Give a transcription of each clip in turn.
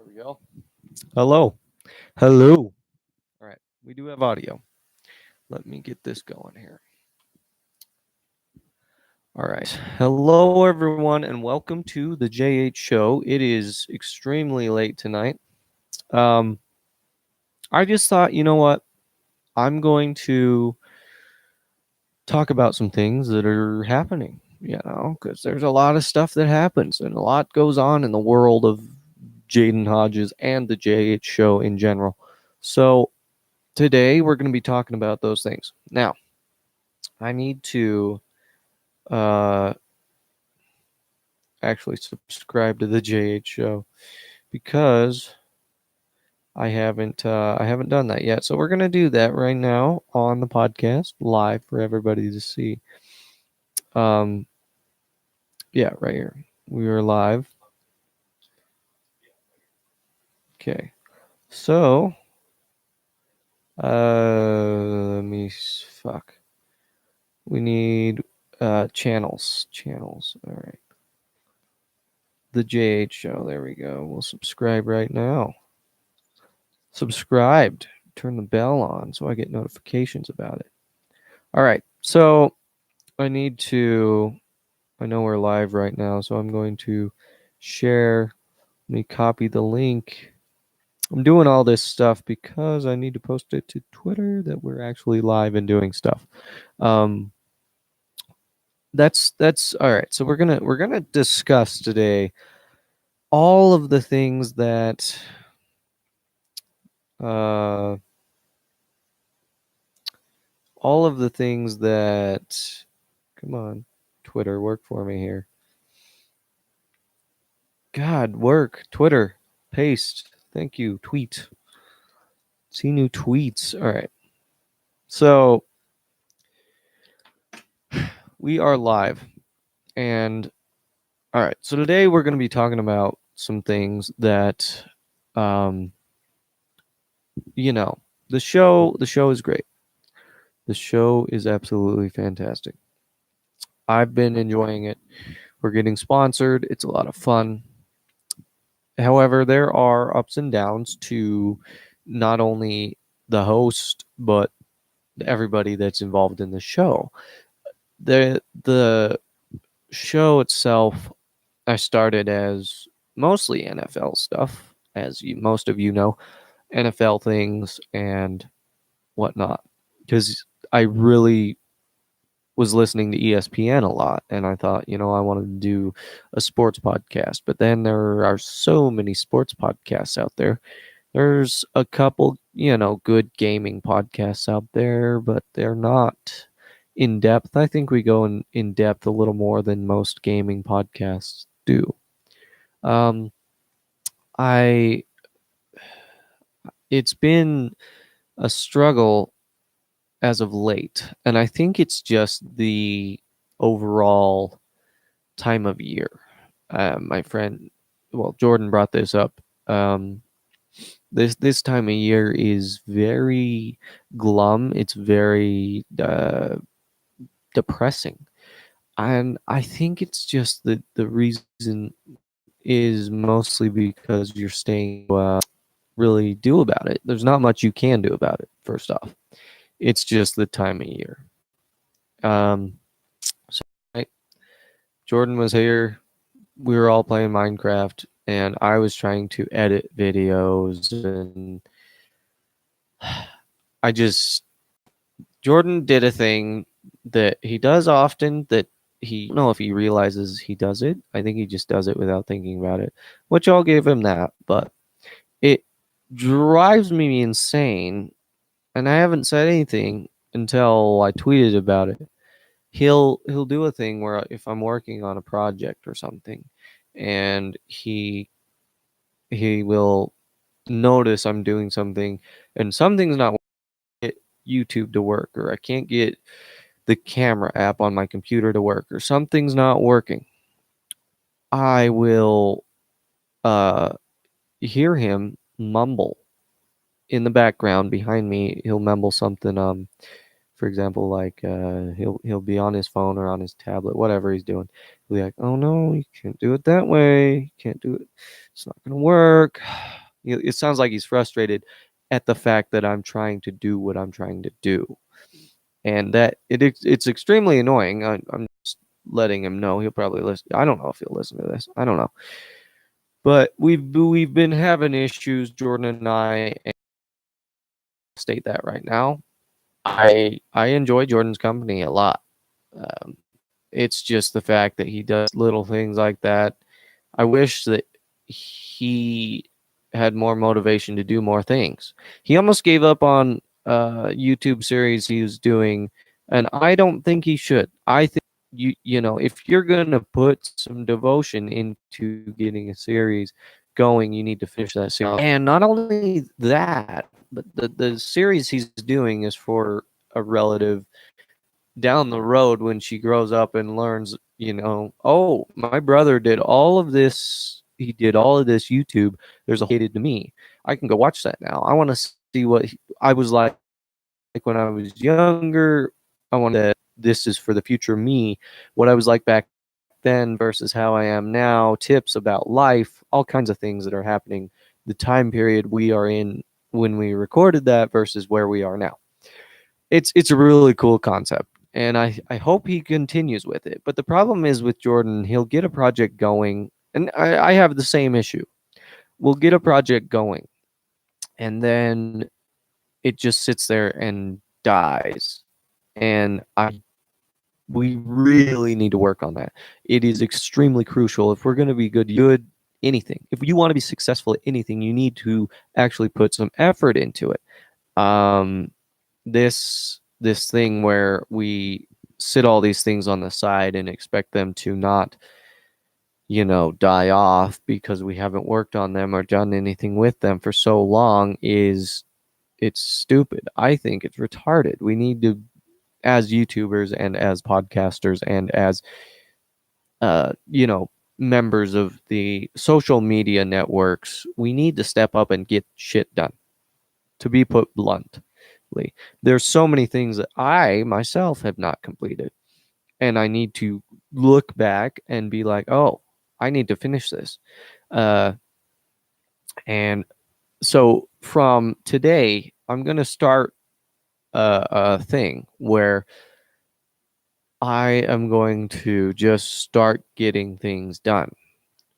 There we go. Hello. Hello. All right. We do have audio. Let me get this going here. All right. Hello, everyone, and welcome to the JH Show. It is extremely late tonight. Um, I just thought, you know what? I'm going to talk about some things that are happening, because there's a lot of stuff that happens and a lot goes on in the world of Jaden Hodges and the JH Show in general. So, today we're going to be talking about those things. Now, I need to uh, actually subscribe to the JH show because I haven't done that yet. So we're going to do that right now on the podcast live for everybody to see. Um yeah, right here. We are live. Okay. So, let me fuck. We need channels. All right. The JH show. There we go. We'll subscribe right now. Subscribed. Turn the bell on so I get notifications about it. All right. So I need to. I know we're live right now, so I'm going to share. Let me copy the link. I'm doing all this stuff because I need to post it to Twitter that we're actually live and doing stuff. Um, that's all right. So we're gonna discuss today all of the things that uh, all of the things that come on, Twitter, work for me here. God, work, Twitter, paste. Thank you, tweet. See new tweets. All right. So we are live. And all right. So today we're going to be talking about some things that, um, you know, the show is great. The show is absolutely fantastic. I've been enjoying it. We're getting sponsored. It's a lot of fun. However, there are ups and downs to not only the host, but everybody that's involved in the show. The show itself, I started as mostly NFL stuff, as most of you know, NFL things and whatnot, because I really was listening to ESPN a lot, and I thought, I wanted to do a sports podcast. But then there are so many sports podcasts out there. There's a couple, good gaming podcasts out there, but they're not in depth. I think we go in depth a little more than most gaming podcasts do. Um, I It's been a struggle as of late, and I think it's just the overall time of year. My friend, well, Jordan brought this up. This time of year is very glum. It's very depressing, and I think it's just the reason is mostly because you're staying really do about it. There's not much you can do about it. First off, it's just the time of year. Um, so right, Jordan was here. We were all playing Minecraft, and I was trying to edit videos, and I just Jordan did a thing that he does often that he I don't know if he realizes he does it. I think he just does it without thinking about it, which I'll give him that, but it drives me insane, and I haven't said anything until I tweeted about it. He'll do a thing where if I'm working on a project or something, and he will notice I'm doing something and something's not get YouTube to work, or I can't get the camera app on my computer to work, or something's not working. I will uh hear him mumble in the background behind me. He'll mumble something For example, like he'll be on his phone or on his tablet, whatever he's doing. He'll be like, "Oh no, you can't do it that way. You can't do it. It's not gonna work." It sounds like he's frustrated at the fact that I'm trying to do what I'm trying to do, and that it's extremely annoying. I'm just letting him know. He'll probably listen. I don't know if he'll listen to this. I don't know, but we've been having issues, Jordan and I. And state that right now. I enjoy Jordan's company a lot. Um, it's just the fact that he does little things like that. I wish that he had more motivation to do more things. He almost gave up on YouTube series he was doing, and I don't think he should. I think you know if you're gonna put some devotion into getting a series going, you need to finish that series. And not only that, but the series he's doing is for a relative down the road when she grows up and learns, oh, my brother did all of this. He did all of this YouTube. There's a hated to me. I can go watch that now. I want to see what I was like when I was younger. I want that this is for the future me, what I was like back then versus how I am now, tips about life, all kinds of things that are happening, the time period we are in when we recorded that versus where we are now. It's a really cool concept, and I hope he continues with it. But the problem is with Jordan, he'll get a project going, and I have the same issue. We'll get a project going, and then it just sits there and dies. And we really need to work on that. It is extremely crucial if we're going to be good anything. If you want to be successful at anything, you need to actually put some effort into it. Um, this thing where we sit all these things on the side and expect them to not die off because we haven't worked on them or done anything with them for so long it's stupid. I think it's retarded. We need to, as YouTubers and as podcasters and as members of the social media networks, we need to step up and get shit done. To be put bluntly, there's so many things that I myself have not completed, and I need to look back and be like, oh, I need to finish this. And so from today, I'm going to start a thing where I am going to just start getting things done.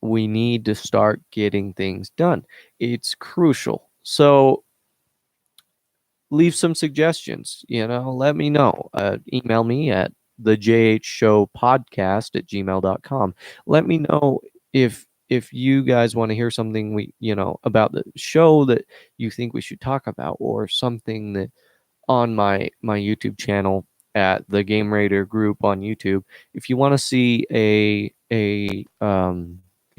We need to start getting things done. It's crucial. So leave some suggestions, let me know. Email me at the jhshowpodcast@gmail.com. Let me know if you guys want to hear something about the show that you think we should talk about, or something that on my YouTube channel at the Game Raider group on YouTube. If you want to see if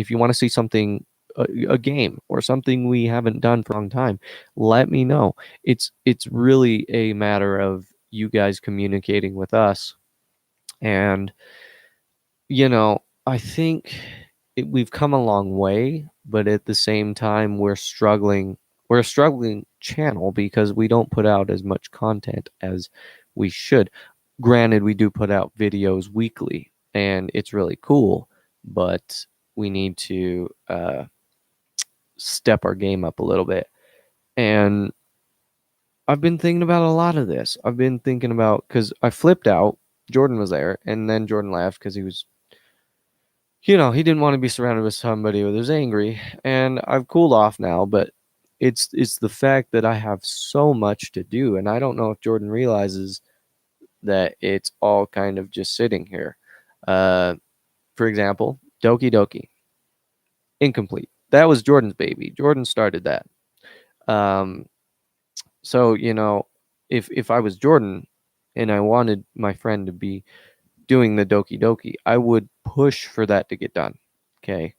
you want to see something, a game or something we haven't done for a long time, let me know. It's really a matter of you guys communicating with us, and I think we've come a long way, but at the same time we're struggling. We're a struggling channel because we don't put out as much content as we should. Granted, we do put out videos weekly, and it's really cool, but we need to step our game up a little bit. And I've been thinking about a lot of this. I've been thinking about, because I flipped out. Jordan was there, and then Jordan left because he was, he didn't want to be surrounded with somebody who was angry. And I've cooled off now, but it's the fact that I have so much to do, and I don't know if Jordan realizes that it's all kind of just sitting here. For example, Doki Doki, incomplete. That was Jordan's baby. Jordan started that. So if I was Jordan and I wanted my friend to be doing the Doki Doki, I would push for that to get done. Okay.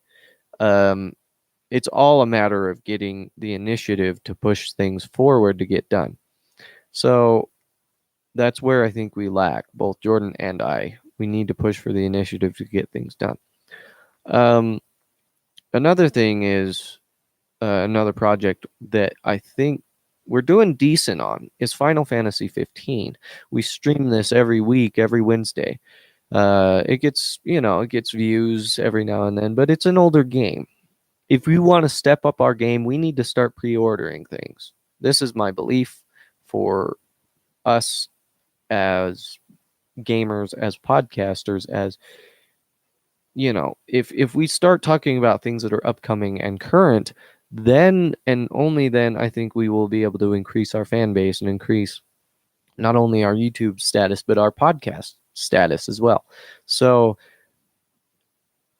It's all a matter of getting the initiative to push things forward to get done. So that's where I think we lack, both Jordan and I. We need to push for the initiative to get things done. Another thing is another project that I think we're doing decent on is Final Fantasy 15. We stream this every week, every Wednesday. It gets, it gets views every now and then, but it's an older game. If we want to step up our game, we need to start pre-ordering things. This is my belief for us as gamers, as podcasters, as if we start talking about things that are upcoming and current, then and only then I think we will be able to increase our fan base and increase not only our YouTube status but our podcast status as well. So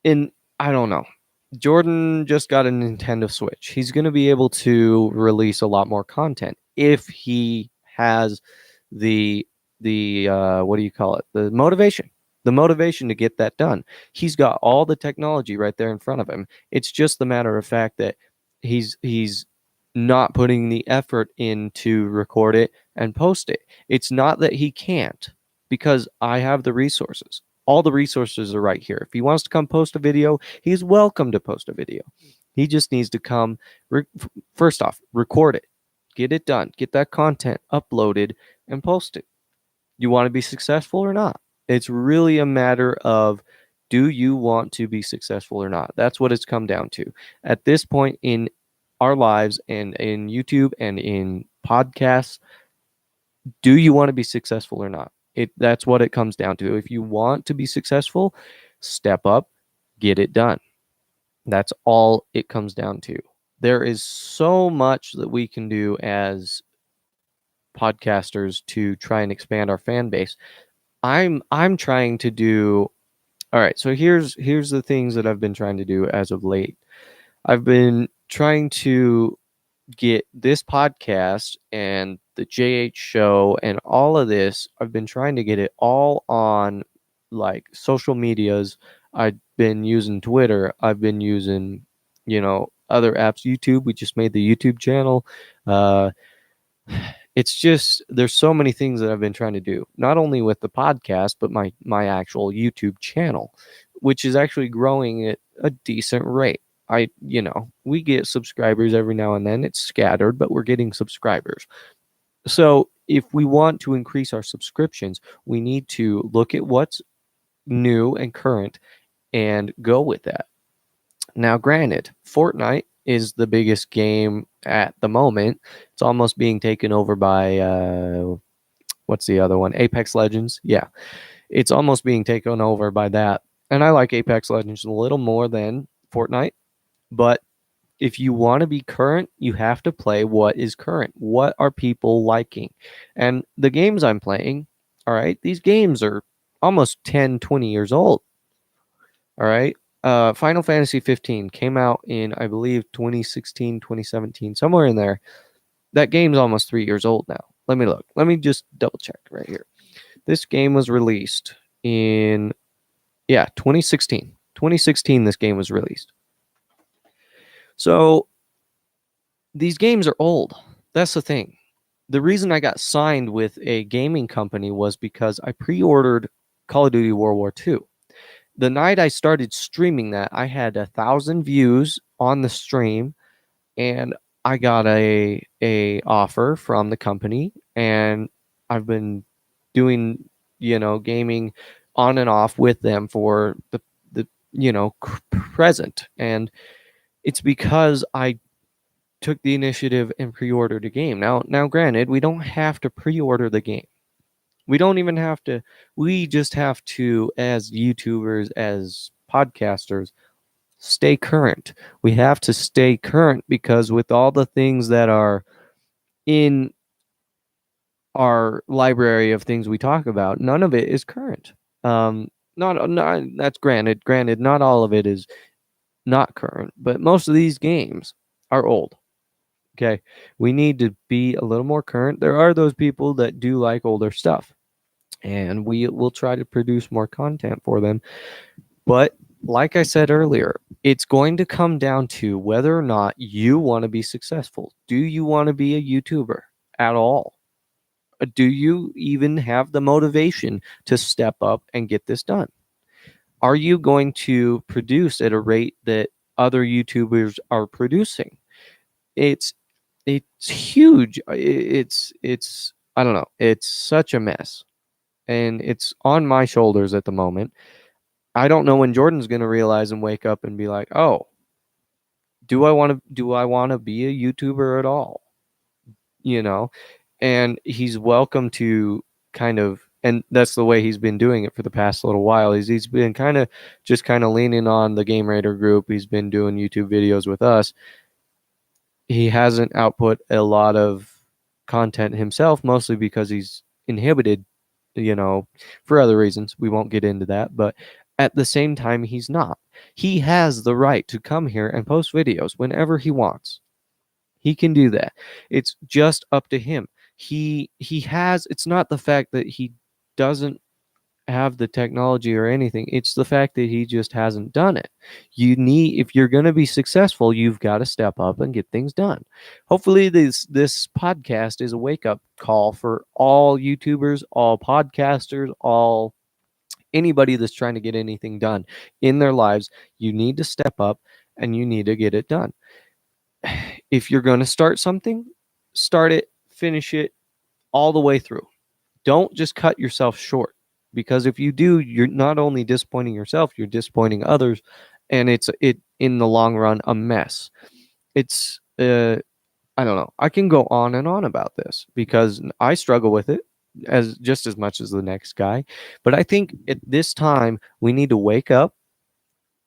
I don't know. Jordan just got a Nintendo Switch. He's going to be able to release a lot more content if he has the what do you call it? The motivation to get that done. He's got all the technology right there in front of him. It's just the matter of fact that he's not putting the effort in to record it and post it. It's not that he can't, because I have the resources. All the resources are right here. If he wants to come post a video, he's welcome to post a video. He just needs to come, first off, record it, get it done, get that content uploaded, and post it. You want to be successful or not? It's really a matter of, do you want to be successful or not? That's what it's come down to. At this point in our lives and in YouTube and in podcasts, do you want to be successful or not? That's what it comes down to. If you want to be successful, step up, get it done. That's all it comes down to. There is so much that we can do as podcasters to try and expand our fan base. I'm trying to do. All right, so here's the things that I've been trying to do as of late. I've been trying to get this podcast and the JH show and all of this. I've been trying to get it all on like social medias. I've been using Twitter. I've been using, other apps. YouTube. We just made the YouTube channel. It's just, there's so many things that I've been trying to do, not only with the podcast, but my actual YouTube channel, which is actually growing at a decent rate. We get subscribers every now and then. It's scattered, but we're getting subscribers. So if we want to increase our subscriptions, we need to look at what's new and current and go with that. Now, granted, Fortnite is the biggest game at the moment. It's almost being taken over by, what's the other one? Apex Legends. Yeah, it's almost being taken over by that. And I like Apex Legends a little more than Fortnite. But if you want to be current, you have to play what is current. What are people liking? And the games I'm playing, all right, these games are almost 10, 20 years old. All right. Final Fantasy 15 came out in, I believe, 2016, 2017, somewhere in there. That game's almost 3 years old now. Let me look. Let me just double check right here. This game was released in, 2016. 2016, this game was released. So these games are old. That's the thing. The reason I got signed with a gaming company was because I pre-ordered Call of Duty World War II. The night I started streaming that, I had 1,000 views on the stream, and I got a offer from the company, and I've been doing, gaming on and off with them for the present. And it's because I took the initiative and pre-ordered a game. Now, granted, we don't have to pre-order the game. We don't even have to. We just have to, as YouTubers, as podcasters, stay current. We have to stay current because with all the things that are in our library of things we talk about, none of it is current. Not that's granted. Granted, not all of it is not current, but most of these games are old. Okay, we need to be a little more current. There are those people that do like older stuff, and we will try to produce more content for them. But like I said earlier, it's going to come down to whether or not you want to be successful. Do you want to be a YouTuber at all? Do you even have the motivation to step up and get this done? Are you going to produce at a rate that other YouTubers are producing? It's it's huge. It's I don't know. It's such a mess, and it's on my shoulders at the moment. I don't know when Jordan's gonna realize and wake up and be like, "Oh, do I want to be a YouTuber at all?" You know, and he's welcome to kind of, and that's the way he's been doing it for the past little while. He's been kind of leaning on the Game Raider group. He's been doing YouTube videos with us. He hasn't output a lot of content himself, mostly because he's inhibited, you know, for other reasons. We won't get into that, but at the same time, he's not. He has the right to come here and post videos whenever he wants. He can do that. It's just up to him. He has, it's not the fact that he doesn't have the technology or anything. It's the fact that he just hasn't done it. If you're going to be successful, you've got to step up and get things done. Hopefully this podcast is a wake up call for all YouTubers, all podcasters, all anybody that's trying to get anything done in their lives. You need to step up and you need to get it done. If you're going to start something, start it, finish it all the way through. Don't just cut yourself short, because if you do, you're not only disappointing yourself, you're disappointing others, and it's in the long run a mess. It's I don't know. I can go on and on about this because I struggle with it as just as much as the next guy, but I think at this time we need to wake up,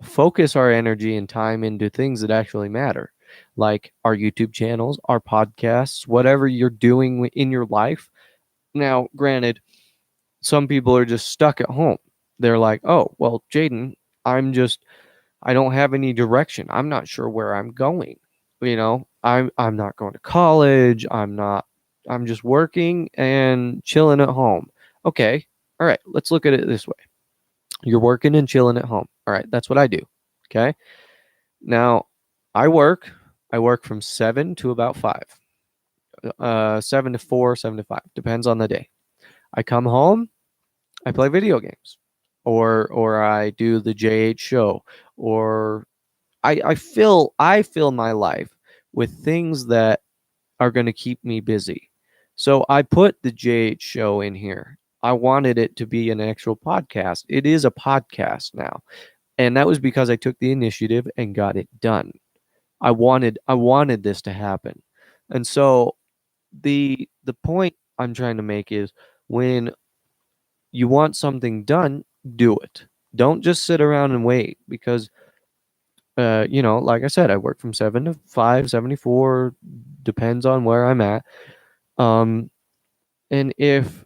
focus our energy and time into things that actually matter, like our YouTube channels, our podcasts, whatever you're doing in your life. Now, granted, some people are just stuck at home. They're like, "Oh, well, Jaden, I don't have any direction. I'm not sure where I'm going. I'm not going to college. I'm just working and chilling at home." Okay. All right, let's look at it this way. You're working and chilling at home. All right, that's what I do. Okay? Now, I work. I work from 7 to about 5. 7 to 4, 7 to 5. Depends on the day. I come home, I play video games, or I do the JH show, or I fill my life with things that are going to keep me busy. So I put the JH show in here. I wanted it to be an actual podcast. It is a podcast now. And that was because I took the initiative and got it done. I wanted this to happen. And so the point I'm trying to make is, when you want something done, do it. Don't just sit around and wait, because like I said, I work from 7 to 5, 74, depends on where I'm at. Um and if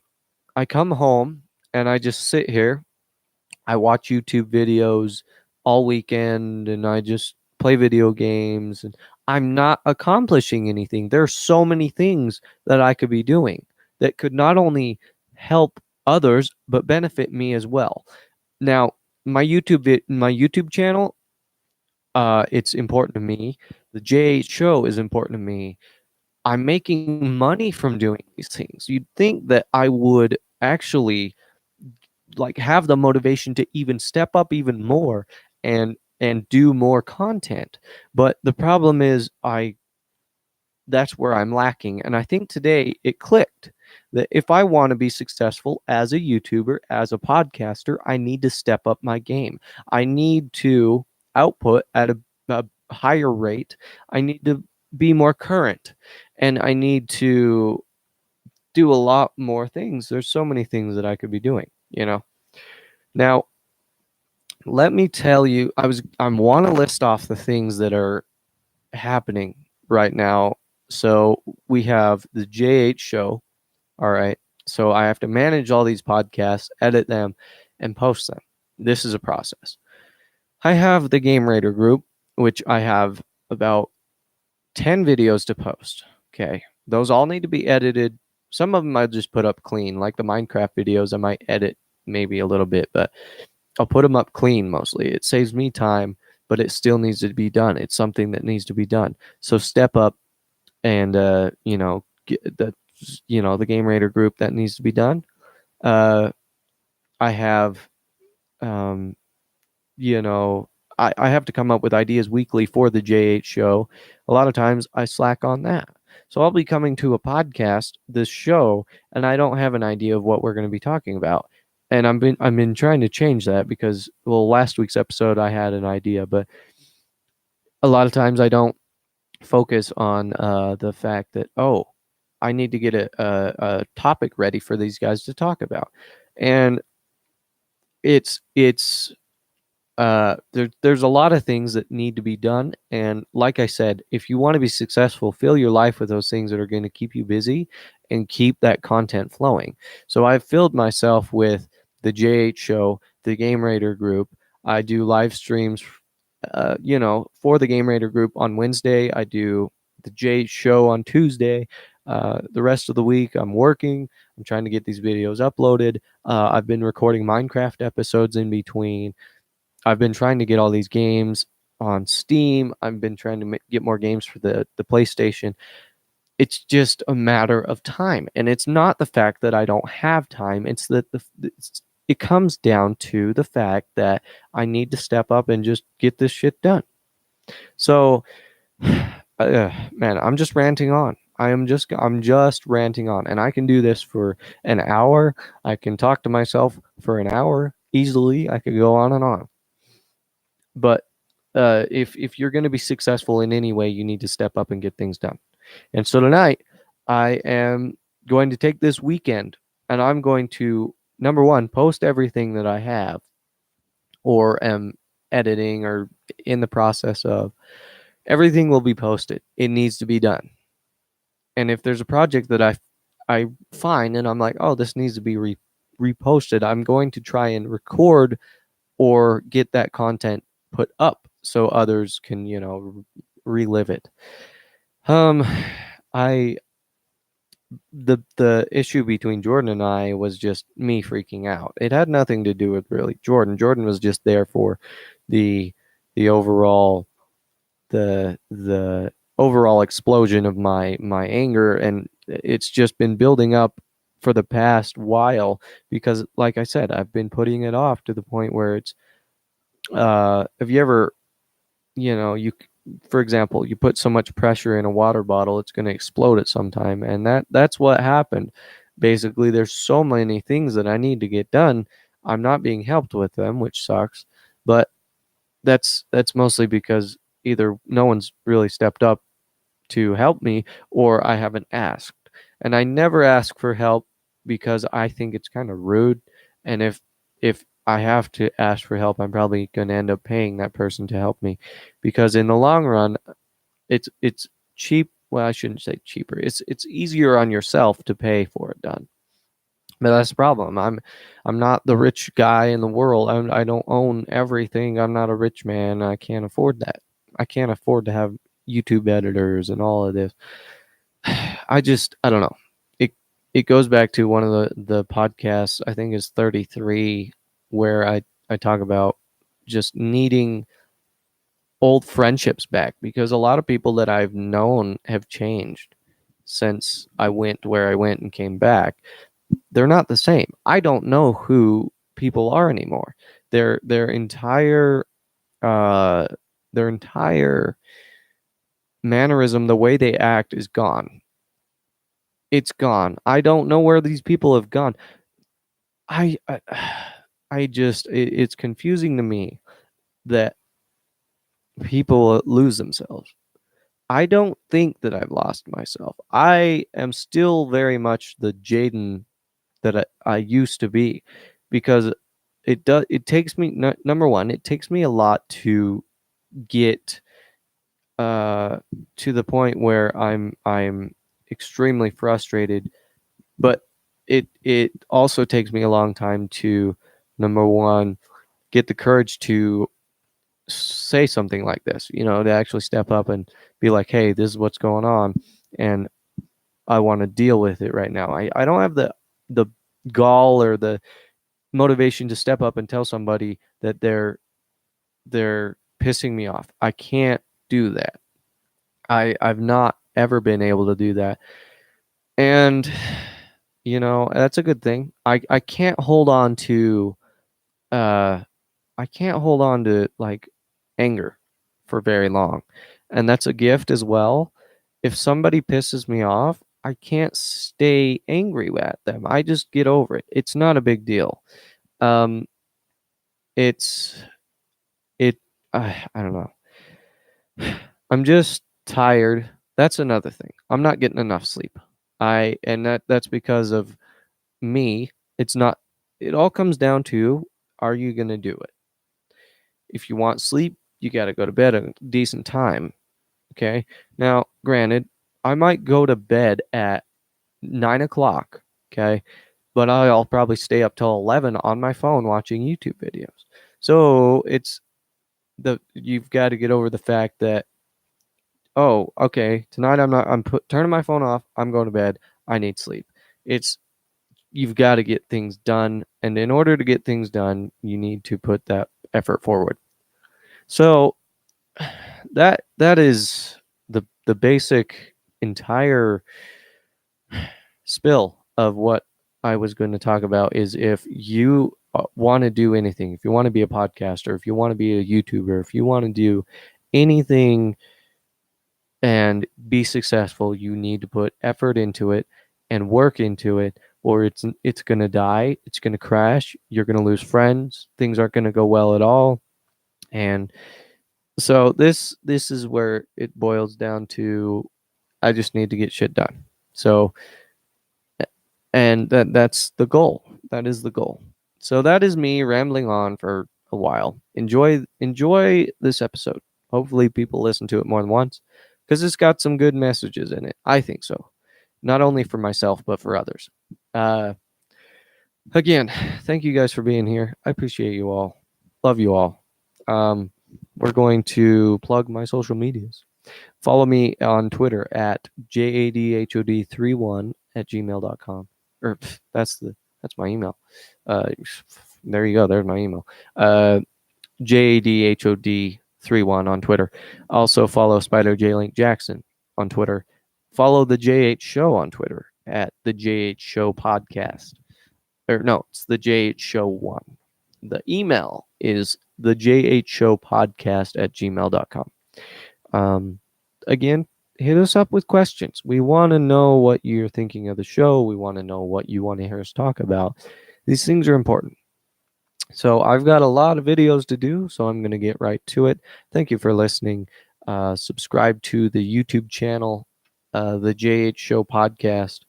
I come home and I just sit here, I watch YouTube videos all weekend and I just play video games, and I'm not accomplishing anything. There's so many things that I could be doing that could not only help others but benefit me as well. Now, my YouTube channel, it's important to me. The J8 show is important to me. I'm making money from doing these things. You'd think that I would actually like have the motivation to even step up even more and do more content. But the problem is that's where I'm lacking. And I think today it clicked that if I want to be successful as a YouTuber, as a podcaster, I need to step up my game. I need to output at a higher rate. I need to be more current, and I need to do a lot more things. There's so many things that I could be doing. Now, let me tell you, I want to list off the things that are happening right now. So we have the JH show. All right. So I have to manage all these podcasts, edit them, and post them. This is a process. I have the Game Raider group, which I have about 10 videos to post. Okay. Those all need to be edited. Some of them I just put up clean, like the Minecraft videos. I might edit maybe a little bit, but I'll put them up clean mostly. It saves me time, but it still needs to be done. It's something that needs to be done. So step up and get the Game Raider group that needs to be done. I have um I have to come up with ideas weekly for the JH show. A lot of times I slack on that. So I'll be coming to a podcast, this show, and I don't have an idea of what we're going to be talking about. And I've been trying to change that because, well, last week's episode I had an idea, but a lot of times I don't focus on the fact that, oh, I need to get a topic ready for these guys to talk about. And it's there's a lot of things that need to be done. And like I said, if you want to be successful, fill your life with those things that are going to keep you busy and keep that content flowing. So I've filled myself with the JH show, the Game Raider group. I do live streams, for the Game Raider group on Wednesday. I do the JH show on Tuesday. The rest of the week, I'm working. I'm trying to get these videos uploaded. I've been recording Minecraft episodes in between. I've been trying to get all these games on Steam. I've been trying to get more games for the PlayStation. It's just a matter of time. And it's not the fact that I don't have time. It's that it comes down to the fact that I need to step up and just get this shit done. So, man, I'm just ranting on. I'm just ranting on, and I can do this for an hour. I can talk to myself for an hour easily. I could go on and on. But if you're going to be successful in any way, you need to step up and get things done. And so tonight, I am going to take this weekend, and I'm going to, number one, post everything that I have or am editing or in the process of. Everything will be posted. It needs to be done. And if there's a project that I find and I'm like, oh, this needs to be reposted, I'm going to try and record or get that content put up so others can, relive it. I the issue between Jordan and I was just me freaking out. It had nothing to do with really Jordan. Jordan was just there for the overall the overall explosion of my anger, and it's just been building up for the past while because, like I said, I've been putting it off to the point where it's have you ever, you for example, you put so much pressure in a water bottle, it's going to explode at some time, and that's what happened. Basically, there's so many things that I need to get done. I'm not being helped with them, which sucks, but that's mostly because either no one's really stepped up to help me or I haven't asked. And I never ask for help because I think it's kind of rude. And if I have to ask for help, I'm probably going to end up paying that person to help me because in the long run, it's cheap. Well, I shouldn't say cheaper. It's easier on yourself to pay for it done. But that's the problem. I'm not the rich guy in the world. I don't own everything. I'm not a rich man. I can't afford that. I can't afford to have YouTube editors and all of this. I don't know. It goes back to one of the podcasts, I think is 33, where I talk about just needing old friendships back because a lot of people that I've known have changed since I went where I went and came back. They're not the same. I don't know who people are anymore. Their entire uh their entire mannerism, the way they act is gone. It's gone. I don't know where these people have gone. I I, I just it's confusing to me that people lose themselves. I don't think that I've lost myself. I am still very much the Jaden that I used to be because it takes me number one, it takes me a lot to get to the point where I'm extremely frustrated, but it also takes me a long time to, number one, get the courage to say something like this, to actually step up and be like, hey, this is what's going on and I want to deal with it right now. I don't have the gall or the motivation to step up and tell somebody that they're pissing me off. I can't do that. I've not ever been able to do that. And that's a good thing. I can't hold on to like anger for very long. And that's a gift as well. if somebody pisses me off, I can't stay angry at them. I just get over it. It's not a big deal. Um, it's it. I don't know. I'm just tired. That's another thing. I'm not getting enough sleep. That's because of me. It's not. It all comes down to, are you gonna do it? If you want sleep, you got to go to bed at a decent time. Okay. Now, granted, I might go to bed at 9 o'clock. Okay. But I'll probably stay up till 11 on my phone watching YouTube videos. So you've got to get over the fact that, oh, okay, tonight turning my phone off. I'm going to bed. I need sleep. You've got to get things done. And in order to get things done, you need to put that effort forward. So that is the basic entire spill of what I was going to talk about. Is if you want to do anything, if you want to be a podcaster, if you want to be a YouTuber, if you want to do anything and be successful, you need to put effort into it and work into it, or it's going to die, it's going to crash, you're going to lose friends, things aren't going to go well at all. And so this is where it boils down to, I just need to get shit done. So, and that's the goal. That is the goal. So that is me rambling on for a while. Enjoy this episode. Hopefully people listen to it more than once, because it's got some good messages in it. I think so. Not only for myself, but for others. Again, thank you guys for being here. I appreciate you all. Love you all. We're going to plug my social medias. Follow me on Twitter at jadhod31@gmail.com. Or that's my email. There you go. There's my email. JADHOD31 on Twitter. Also follow Spider J Link Jackson on Twitter. Follow the JH Show on Twitter at the JH Show Podcast. Or no, it's the JH Show 1. The email is the JH Show Podcast@gmail.com. Again, hit us up with questions. We want to know what you're thinking of the show. We want to know what you want to hear us talk about. These things are important. So I've got a lot of videos to do, so I'm going to get right to it. Thank you for listening. Subscribe to the YouTube channel, the JH Show Podcast,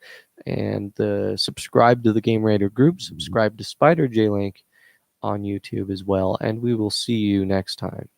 and subscribe to the Game Raider group. Subscribe to Spider J Link on YouTube as well, and we will see you next time.